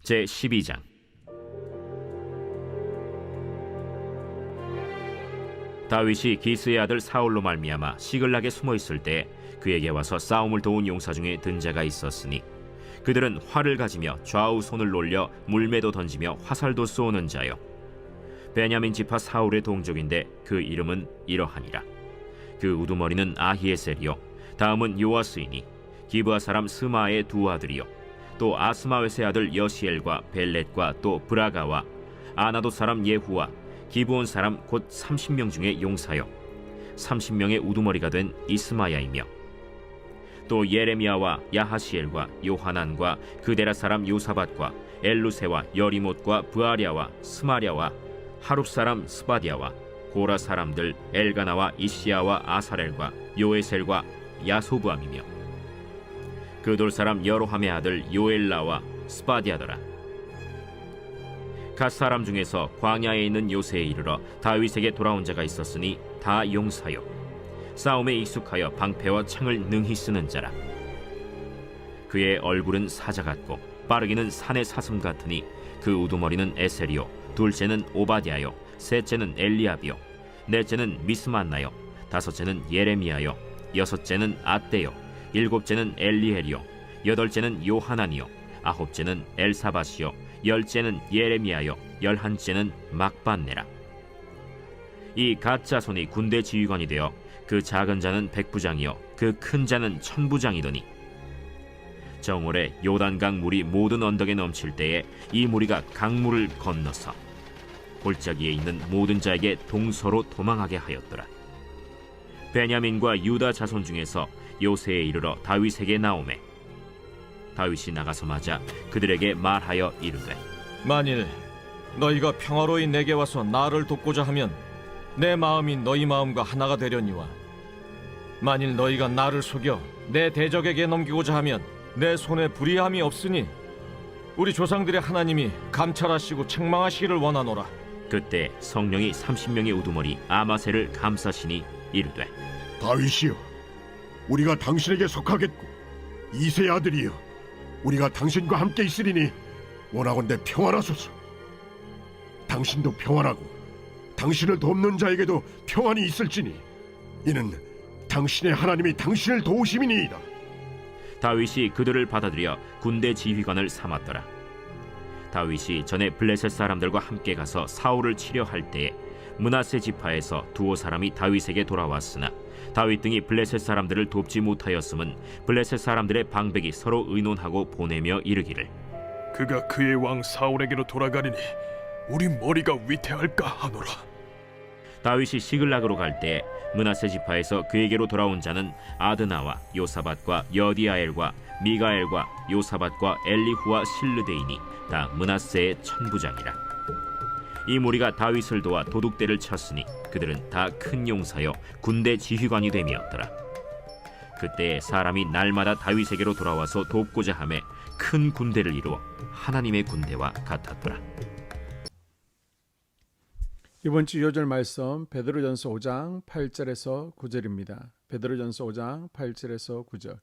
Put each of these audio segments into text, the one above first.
제12장. 다윗이 기스의 아들 사울로 말미암아 시글락에 숨어 있을 때 그에게 와서 싸움을 도운 용사 중에 든 자가 있었으니 그들은 활을 가지며 좌우 손을 놀려 물매도 던지며 화살도 쏘는 자요 베냐민 지파 사울의 동족인데 그 이름은 이러하니라. 그 우두머리는 아히에셀이요 다음은 요아스이니 기브아 사람 스마의 두 아들이요 또 아스마웨스의 아들 여시엘과 벨렛과 또 브라가와 아나도 사람 예후와 기브온 사람 곧 30명 중에 용사요 30명의 우두머리가 된 이스마야이며 또 예레미야와 야하시엘과 요하난과 그데라 사람 요사밧과 엘루세와 여리못과 브아랴와 스마랴와 하룹 사람 스바디아와 고라 사람들 엘가나와 이시야와 아사렐과 요에셀과 야소부암이며 그돌 사람 여로함의 아들 요엘라와 스바디아더라. 갓 사람 중에서 광야에 있는 요새에 이르러 다윗에게 돌아온 자가 있었으니 다 용사요 싸움에 익숙하여 방패와 창을 능히 쓰는 자라. 그의 얼굴은 사자 같고 빠르기는 산의 사슴 같으니 그 우두머리는 에셀이요 둘째는 오바댜요 셋째는 엘리압이요 넷째는 미스만나요 다섯째는 예레미야요 여섯째는 앗대요 일곱째는 엘리엘이요 여덟째는 요하난이요 아홉째는 엘사밧이요 열째는 예레미야요 열한째는 막반네라. 이 갓 자손이 군대 지휘관이 되어 그 작은 자는 백부장이요 그 큰 자는 천부장이더니 정월에 요단강 물이 모든 언덕에 넘칠 때에 이 무리가 강물을 건너서 골짜기에 있는 모든 자에게 동서로 도망하게 하였더라. 베냐민과 유다 자손 중에서 요새에 이르러 다윗에게 나오매 다윗이 나가서 맞아 그들에게 말하여 이르되 만일 너희가 평화로이 내게 와서 나를 돕고자 하면 내 마음이 너희 마음과 하나가 되려니와 만일 너희가 나를 속여 내 대적에게 넘기고자 하면 내 손에 불의함이 없으니 우리 조상들의 하나님이 감찰하시고 책망하시기를 원하노라. 그때 성령이 30명의 우두머리 아마셀을 감싸시니 이르되 다윗이여 우리가 당신에게 속하겠고 이새의 아들이여 우리가 당신과 함께 있으리니 원하건대 평안하소서. 당신도 평안하고 당신을 돕는 자에게도 평안이 있을지니 이는 당신의 하나님이 당신을 도우심이니이다. 다윗이 그들을 받아들여 군대 지휘관을 삼았더라. 다윗이 전에 블레셋 사람들과 함께 가서 사울을 치려 할 때에 므낫세 지파에서 두어 사람이 다윗에게 돌아왔으나 다윗 등이 블레셋 사람들을 돕지 못하였음은 블레셋 사람들의 방백이 서로 의논하고 보내며 이르기를 그가 그의 왕 사울에게로 돌아가리니 우리 머리가 위태할까 하노라. 다윗이 시글락으로 갈 때에 므낫세 지파에서 그에게로 돌아온 자는 아드나와 요사밧과 여디아엘과 미가엘과 요사밧과 엘리후와 실르데이니 다 므낫세의 천부장이라. 이 무리가 다윗을 도와 도둑대를 쳤으니 그들은 다 큰 용사여 군대 지휘관이 됨이었더라. 그때 사람이 날마다 다윗에게로 돌아와서 돕고자 하매 큰 군대를 이루어 하나님의 군대와 같았더라. 이번 주 요절 말씀 베드로전서 5장 8절에서 9절입니다. 베드로전서 5장 8절에서 9절.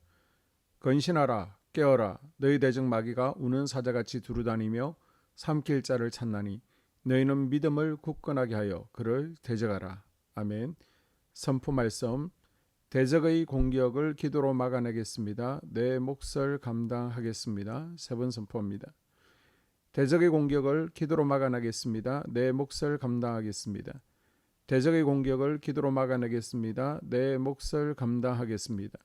건신하라 깨어라 너희 대적 마귀가 우는 사자같이 두루다니며 삼킬 자를 찾나니 너희는 믿음을 굳건하게 하여 그를 대적하라. 아멘. 선포 말씀. 대적의 공격을 기도로 막아내겠습니다. 내 몫을 감당하겠습니다. 세 번 선포합니다. 대적의 공격을 기도로 막아내겠습니다. 내 몫을 감당하겠습니다. 대적의 공격을 기도로 막아내겠습니다. 내 몫을 감당하겠습니다.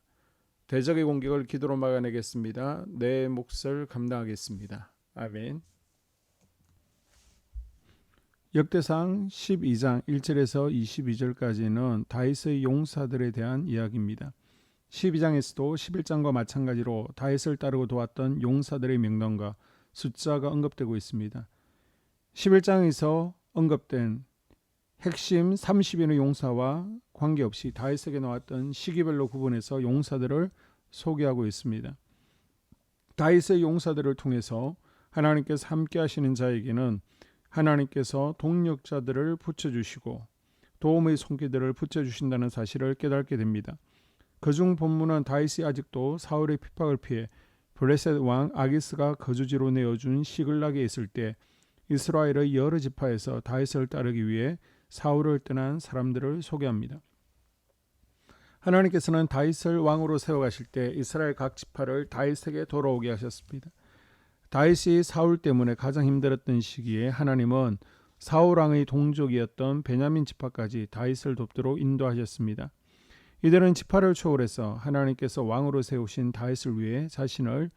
대적의 공격을 기도로 막아내겠습니다. 내 몫을 감당하겠습니다. 아멘. 역대상 12장 1절에서 22절까지는 다윗의 용사들에 대한 이야기입니다. 12장에서도 11장과 마찬가지로 다윗을 따르고 도왔던 용사들의 명단과 숫자가 언급되고 있습니다. 11장에서 언급된 핵심 30인의 용사와 관계없이 다윗에게 나왔던 시기별로 구분해서 용사들을 소개하고 있습니다. 다윗의 용사들을 통해서 하나님께서 함께 하시는 자에게는 하나님께서 동력자들을 붙여주시고 도움의 손길들을 붙여주신다는 사실을 깨닫게 됩니다. 그중 본문은 다윗이 아직도 사울의 핍박을 피해 블레셋 왕 아기스가 거주지로 내어준 시글락에 있을 때 이스라엘의 여러 지파에서 다윗을 따르기 위해 사울을 떠난 사람들을 소개합니다. 하나님께서는 다윗을 왕으로 세워가실 때 이스라엘 각 지파를 다윗에게 돌아오게 하셨습니다. 다윗이 사울 때문에 가장 힘들었던 시기에 하나님은 사울 왕의 동족이었던 베냐민 지파까지 다윗을 돕도록 인도하셨습니다. 이들은 지파를 초월해서 하나님께서 왕으로 세우신 다윗을 위해 자신을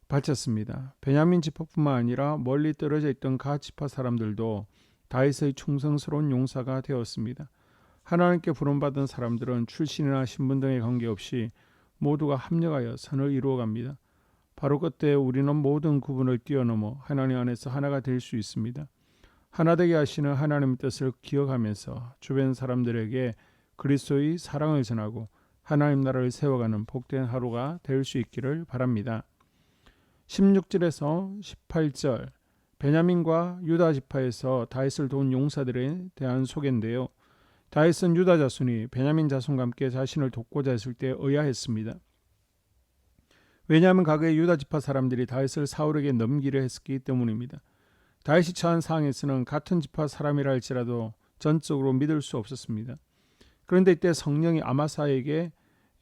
바쳤습니다. 베냐민 지파뿐만 아니라 멀리 떨어져 있던 각 지파 사람들도 다윗의 충성스러운 용사가 되었습니다. 하나님께 부름받은 사람들은 출신이나 신분 등에 관계없이 모두가 합력하여 선을 이루어갑니다. 바로 그때 우리는 모든 구분을 뛰어넘어 하나님 안에서 하나가 될 수 있습니다. 하나 되게 하시는 하나님의 뜻을 기억하면서 주변 사람들에게 그리스도의 사랑을 전하고 하나님 나라를 세워가는 복된 하루가 될 수 있기를 바랍니다. 16절에서 18절 베냐민과 유다 지파에서 다윗을 도운 용사들에 대한 소개인데요. 다윗은 유다 자손이 베냐민 자손과 함께 자신을 돕고자 했을 때 의아했습니다. 왜냐하면 과거에 유다 지파 사람들이 다윗을 사울에게 넘기려 했기 때문입니다. 다윗이 처한 상황에서는 같은 지파 사람이라 할지라도 전적으로 믿을 수 없었습니다. 그런데 이때 성령이 아마사에게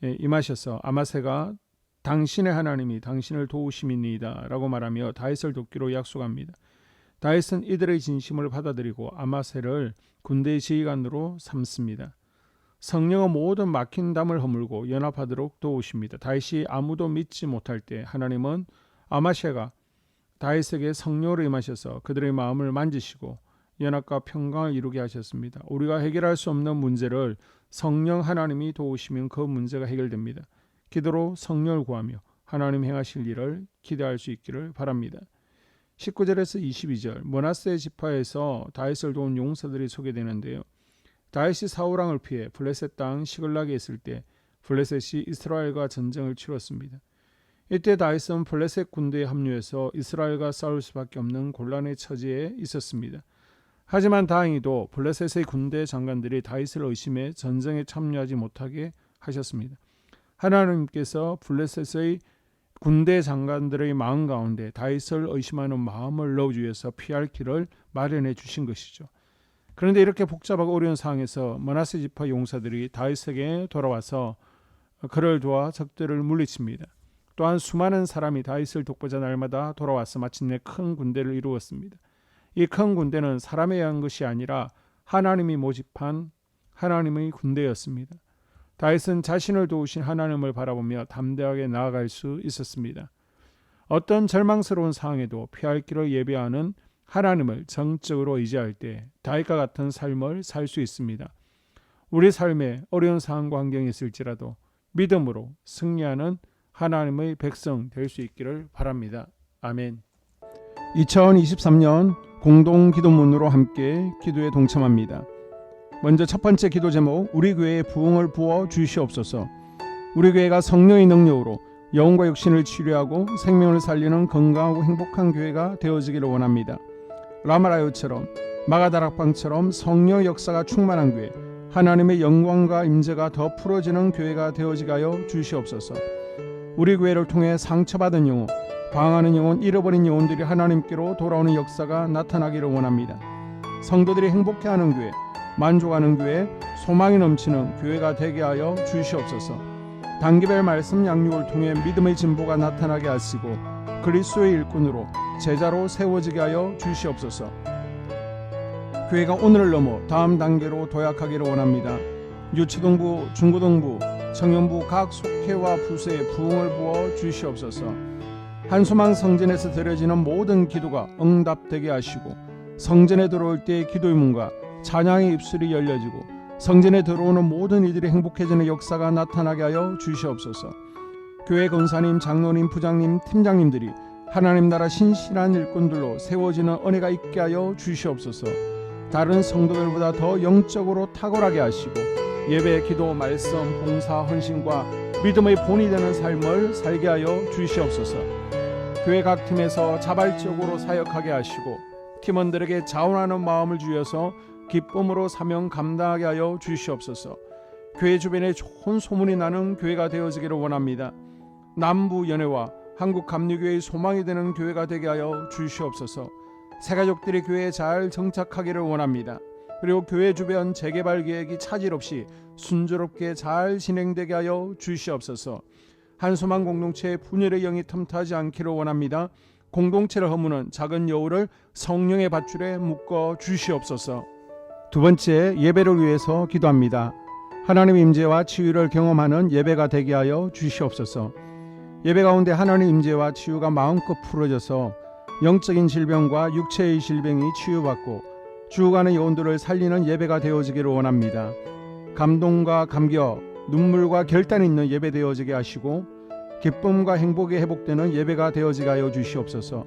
임하셔서 아마세가 당신의 하나님이 당신을 도우심이니이다 라고 말하며 다윗을 돕기로 약속합니다. 다윗은 이들의 진심을 받아들이고 아마세를 군대의 지휘관으로 삼습니다. 성령은 모든 막힌 담을 허물고 연합하도록 도우십니다. 다윗이 아무도 믿지 못할 때 하나님은 아마세가 다윗에게 성령으로 임하셔서 그들의 마음을 만지시고 연합과 평강을 이루게 하셨습니다. 우리가 해결할 수 없는 문제를 성령 하나님이 도우시면 그 문제가 해결됩니다. 기도로 성령을 구하며 하나님 행하실 일을 기대할 수 있기를 바랍니다. 19절에서 22절 므낫세 지파에서 다윗을 도운 용사들이 소개되는데요. 다윗이 사울 왕을 피해 블레셋 땅 시글락에 있을 때 블레셋이 이스라엘과 전쟁을 치렀습니다. 이때 다윗은 블레셋 군대에 합류해서 이스라엘과 싸울 수밖에 없는 곤란의 처지에 있었습니다. 하지만 다행히도 블레셋의 군대 장관들이 다윗을 의심해 전쟁에 참여하지 못하게 하셨습니다. 하나님께서 블레셋의 군대 장관들의 마음 가운데 다윗을 의심하는 마음을 넣어주셔서 피할 길을 마련해 주신 것이죠. 그런데 이렇게 복잡하고 어려운 상황에서 므낫세 지파 용사들이 다윗에게 돌아와서 그를 도와 적들을 물리칩니다. 또한 수많은 사람이 다윗을 돕고자 날마다 돌아와서 마침내 큰 군대를 이루었습니다. 이 큰 군대는 사람에 의한 것이 아니라 하나님이 모집한 하나님의 군대였습니다. 다윗은 자신을 도우신 하나님을 바라보며 담대하게 나아갈 수 있었습니다. 어떤 절망스러운 상황에도 피할 길을 예배하는 하나님을 정적으로 의지할 때 다윗과 같은 삶을 살 수 있습니다. 우리 삶에 어려운 상황과 환경이 있을지라도 믿음으로 승리하는 하나님의 백성 될 수 있기를 바랍니다. 아멘. 2023년 공동 기도문으로 함께 기도에 동참합니다. 먼저 첫 번째 기도 제목, 우리 교회에 부흥을 부어 주시옵소서. 우리 교회가 성령의 능력으로 영혼과 육신을 치료하고 생명을 살리는 건강하고 행복한 교회가 되어지기를 원합니다. 라마라요처럼 마가다락방처럼 성령 역사가 충만한 교회, 하나님의 영광과 임재가 더 풀어지는 교회가 되어지게 하여 주시옵소서. 우리 교회를 통해 상처받은 영혼, 방황하는 영혼, 잃어버린 영혼들이 하나님께로 돌아오는 역사가 나타나기를 원합니다. 성도들이 행복해하는 교회, 만족하는 교회, 소망이 넘치는 교회가 되게 하여 주시옵소서. 단기별 말씀 양육을 통해 믿음의 진보가 나타나게 하시고 그리스도의 일꾼으로 제자로 세워지게 하여 주시옵소서. 교회가 오늘을 넘어 다음 단계로 도약하기를 원합니다. 유초등부, 중고등부, 청년부 각 속회와 부서에 부흥을 부어 주시옵소서. 한소망 성전에서 드려지는 모든 기도가 응답되게 하시고 성전에 들어올 때의 기도의 문과 찬양의 입술이 열려지고 성전에 들어오는 모든 이들이 행복해지는 역사가 나타나게 하여 주시옵소서. 교회 권사님, 장로님, 부장님, 팀장님들이 하나님 나라 신실한 일꾼들로 세워지는 은혜가 있게 하여 주시옵소서. 다른 성도들보다 더 영적으로 탁월하게 하시고 예배, 기도, 말씀, 봉사, 헌신과 믿음의 본이 되는 삶을 살게 하여 주시옵소서. 교회 각 팀에서 자발적으로 사역하게 하시고 팀원들에게 자원하는 마음을 주셔서 기쁨으로 사명 감당하게 하여 주시옵소서. 교회 주변에 좋은 소문이 나는 교회가 되어지기를 원합니다. 남부 연회와 한국 감리교회의 소망이 되는 교회가 되게 하여 주시옵소서. 새가족들이 교회에 잘 정착하기를 원합니다. 그리고 교회 주변 재개발 계획이 차질 없이 순조롭게 잘 진행되게 하여 주시옵소서. 한소망 공동체의 분열의 영이 틈타지 않기를 원합니다. 공동체를 허무는 작은 여우를 성령의 밧줄에 묶어 주시옵소서. 두 번째, 예배를 위해서 기도합니다. 하나님 임재와 치유를 경험하는 예배가 되게 하여 주시옵소서. 예배 가운데 하나님 임재와 치유가 마음껏 풀어져서 영적인 질병과 육체의 질병이 치유받고 죽어가는 영혼들을 살리는 예배가 되어지기를 원합니다. 감동과 감격, 눈물과 결단이 있는 예배 되어지게 하시고 기쁨과 행복이 회복되는 예배가 되어지게 하여 주시옵소서.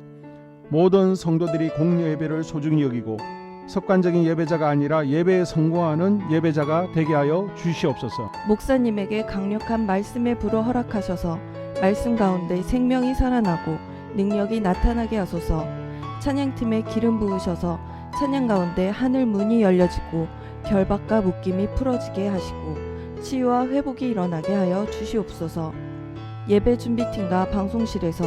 모든 성도들이 공여 예배를 소중히 여기고 습관적인 예배자가 아니라 예배에 성공하는 예배자가 되게 하여 주시옵소서. 목사님에게 강력한 말씀의 불을 허락하셔서 말씀 가운데 생명이 살아나고 능력이 나타나게 하소서. 찬양팀에 기름 부으셔서 찬양 가운데 하늘 문이 열려지고 결박과 묶임이 풀어지게 하시고 치유와 회복이 일어나게 하여 주시옵소서. 예배 준비팀과 방송실에서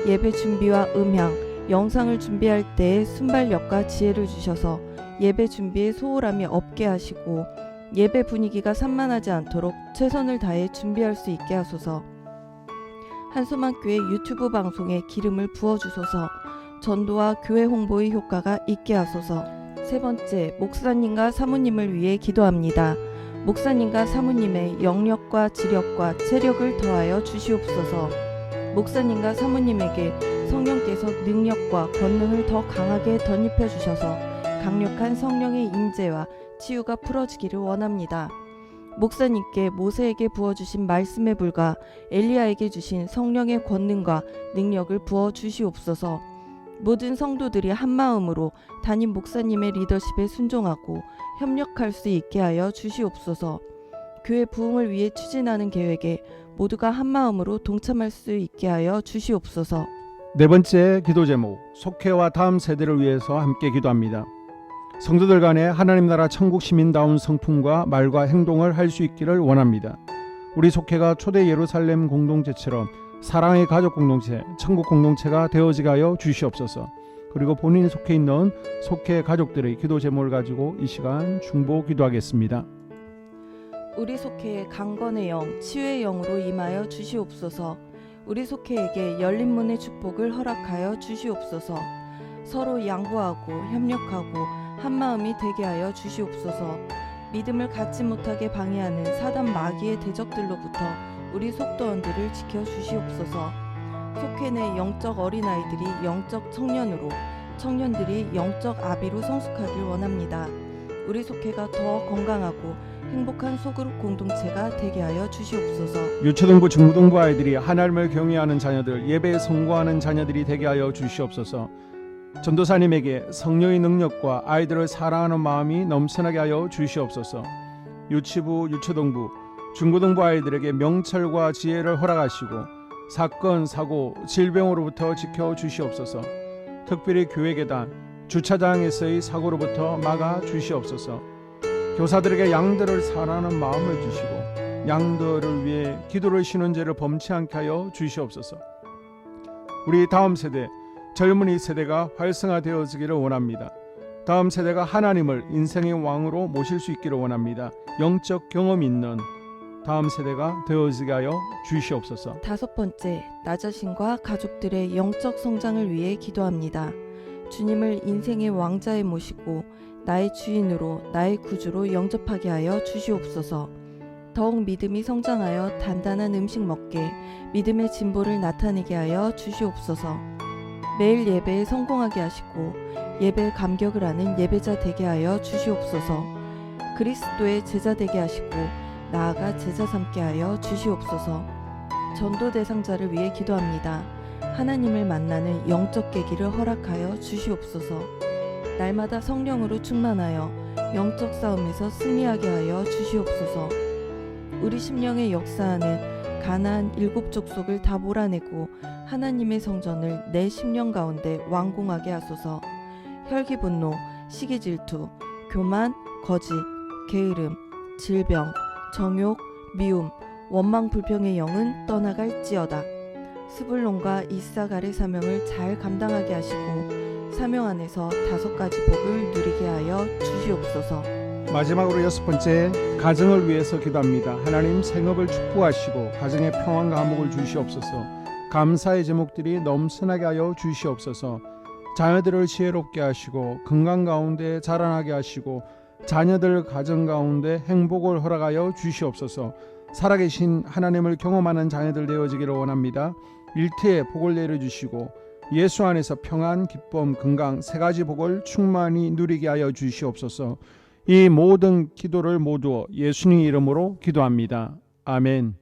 예배 준비와 음향, 영상을 준비할 때의 순발력과 지혜를 주셔서 예배 준비에 소홀함이 없게 하시고 예배 분위기가 산만하지 않도록 최선을 다해 준비할 수 있게 하소서. 한소망교회 유튜브 방송에 기름을 부어주소서. 전도와 교회 홍보의 효과가 있게 하소서. 세 번째, 목사님과 사모님을 위해 기도합니다. 목사님과 사모님의 영력과 지력과 체력을 더하여 주시옵소서. 목사님과 사모님에게 성령께서 능력과 권능을 더 강하게 덧입혀 주셔서 강력한 성령의 임재와 치유가 풀어지기를 원합니다. 목사님께 모세에게 부어주신 말씀의 불과 엘리야에게 주신 성령의 권능과 능력을 부어 주시옵소서. 모든 성도들이 한마음으로 담임 목사님의 리더십에 순종하고 협력할 수 있게 하여 주시옵소서. 교회 부흥을 위해 추진하는 계획에 모두가 한마음으로 동참할 수 있게 하여 주시옵소서. 네 번째 기도 제목, 속회와 다음 세대를 위해서 함께 기도합니다. 성도들 간에 하나님 나라 천국 시민다운 성품과 말과 행동을 할 수 있기를 원합니다. 우리 속회가 초대 예루살렘 공동체처럼 사랑의 가족 공동체, 천국 공동체가 되어지게 하여 주시옵소서. 그리고 본인이 속해 있는 속회 가족들의 기도 제목을 가지고 이 시간 중보 기도하겠습니다. 우리 속회에 강건의 영, 치유의 영으로 임하여 주시옵소서. 우리 속회에게 열린 문의 축복을 허락하여 주시옵소서. 서로 양보하고 협력하고 한마음이 되게 하여 주시옵소서. 믿음을 갖지 못하게 방해하는 사단 마귀의 대적들로부터 우리 속도원들을 지켜 주시옵소서. 속회 내 영적 어린아이들이 영적 청년으로, 청년들이 영적 아비로 성숙하길 원합니다. 우리 속회가 더 건강하고 행복한 소그룹 공동체가 되게 하여 주시옵소서. 유초등부 중고등부 아이들이 하나님을 경외하는 자녀들, 예배에 성공하는 자녀들이 되게 하여 주시옵소서. 전도사님에게 성령의 능력과 아이들을 사랑하는 마음이 넘쳐나게 하여 주시옵소서. 유치부, 유초등부, 중고등부 아이들에게 명철과 지혜를 허락하시고 사건, 사고, 질병으로부터 지켜 주시옵소서. 특별히 교회 계단, 주차장에서의 사고로부터 막아 주시옵소서. 교사들에게 양들을 사랑하는 마음을 주시고 양들을 위해 기도를 쉬는 죄를 범치 않게 하여 주시옵소서. 우리 다음 세대, 젊은이 세대가 활성화되어지기를 원합니다. 다음 세대가 하나님을 인생의 왕으로 모실 수 있기를 원합니다. 영적 경험이 있는 다음 세대가 되어지게 하여 주시옵소서. 다섯 번째, 나 자신과 가족들의 영적 성장을 위해 기도합니다. 주님을 인생의 왕자에 모시고 나의 주인으로, 나의 구주로 영접하게 하여 주시옵소서. 더욱 믿음이 성장하여 단단한 음식 먹게, 믿음의 진보를 나타내게 하여 주시옵소서. 매일 예배에 성공하게 하시고 예배에 감격을 하는 예배자 되게 하여 주시옵소서. 그리스도의 제자 되게 하시고 나아가 제자 삼게 하여 주시옵소서. 전도 대상자를 위해 기도합니다. 하나님을 만나는 영적 계기를 허락하여 주시옵소서. 날마다 성령으로 충만하여 영적 싸움에서 승리하게 하여 주시옵소서. 우리 심령에 역사하는 가나안 7 족속을 다 몰아내고 하나님의 성전을 내 심령 가운데 완공하게 하소서. 혈기 분노, 시기 질투, 교만, 거짓, 게으름, 질병, 정욕, 미움, 원망 불평의 영은 떠나갈지어다. 스불론과 이사갈의 사명을 잘 감당하게 하시고 사명 안에서 5가지 복을 누리게 하여 주시옵소서. 마지막으로 6번째, 가정을 위해서 기도합니다. 하나님 생업을 축복하시고 가정에 평안과 화목을 주시옵소서. 감사의 제목들이 넘쳐나게 하여 주시옵소서. 자녀들을 지혜롭게 하시고 건강 가운데 자라나게 하시고 자녀들 가정 가운데 행복을 허락하여 주시옵소서. 살아계신 하나님을 경험하는 자녀들 되어지기를 원합니다. 일터에 복을 내려주시고 예수 안에서 평안, 기쁨, 건강 3가지 복을 충만히 누리게 하여 주시옵소서. 이 모든 기도를 모두 예수님 이름으로 기도합니다. 아멘.